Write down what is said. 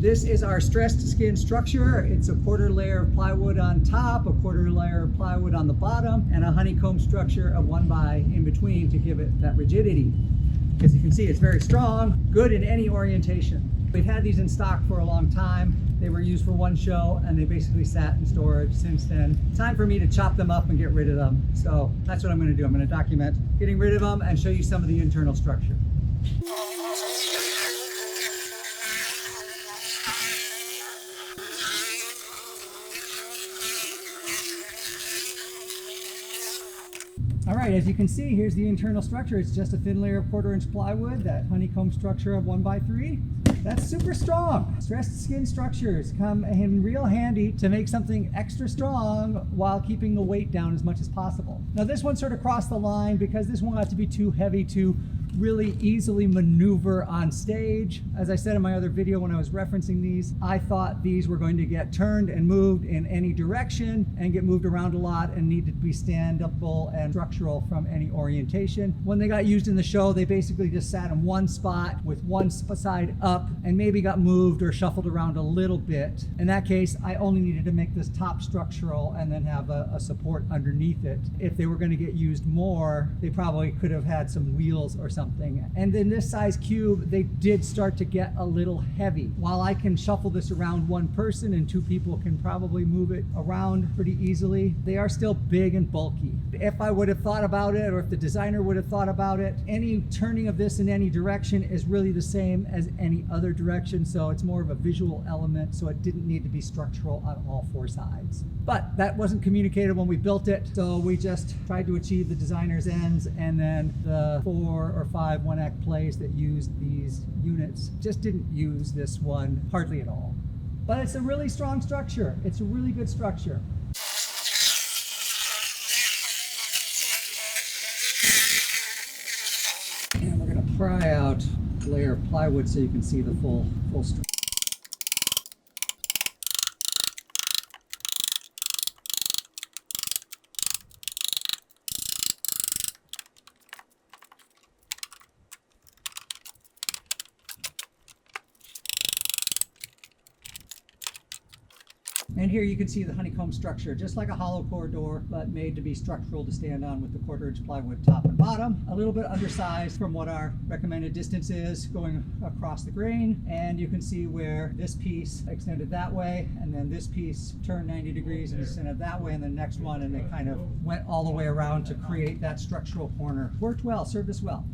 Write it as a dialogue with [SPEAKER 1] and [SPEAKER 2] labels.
[SPEAKER 1] This is our stressed skin structure. It's a quarter layer of plywood on top, a quarter layer of plywood on the bottom, and a honeycomb structure of 1x in between to give it that rigidity. As you can see, it's very strong, good in any orientation. We've had these in stock for a long time. They were used for one show and they basically sat in storage since then. Time for me to chop them up and get rid of them. So that's what I'm going to do. I'm going to document getting rid of them and show you some of the internal structure. All right, as you can see, here's the internal structure. It's just a thin layer of 1/4 inch plywood, that honeycomb structure of 1x3. That's super strong. Stressed skin structures come in real handy to make something extra strong while keeping the weight down as much as possible. Now this one sort of crossed the line because this one got to be too heavy to really easily maneuver on stage. As I said in my other video when I was referencing these, I thought these were going to get turned and moved in any direction and get moved around a lot and needed to be stand-upable and structural from any orientation. When they got used in the show, they basically just sat in one spot with one side up and maybe got moved or shuffled around a little bit. In that case, I only needed to make this top structural and then have a support underneath it. If they were going to get used more, they probably could have had some wheels or something. And in this size cube, they did start to get a little heavy. While I can shuffle this around one person and 2 people can probably move it around pretty easily, they are still big and bulky. If I would have thought about it, or if the designer would have thought about it, any turning of this in any direction is really the same as any other direction, so it's more of a visual element, so it didn't need to be structural on all 4 sides. But that wasn't communicated when we built it, so we just tried to achieve the designer's ends, and then the 4 or 5 one-act plays that used these units just didn't use this one hardly at all. But it's a really strong structure. It's a really good structure. And we're going to pry out a layer of plywood so you can see the full structure. And here you can see the honeycomb structure, just like a hollow core door, but made to be structural to stand on with the 1/4 inch plywood top and bottom. A little bit undersized from what our recommended distance is going across the grain. And you can see where this piece extended that way, and then this piece turned 90 degrees and extended that way, and the next one, and they kind of went all the way around to create that structural corner. Worked well, served us well.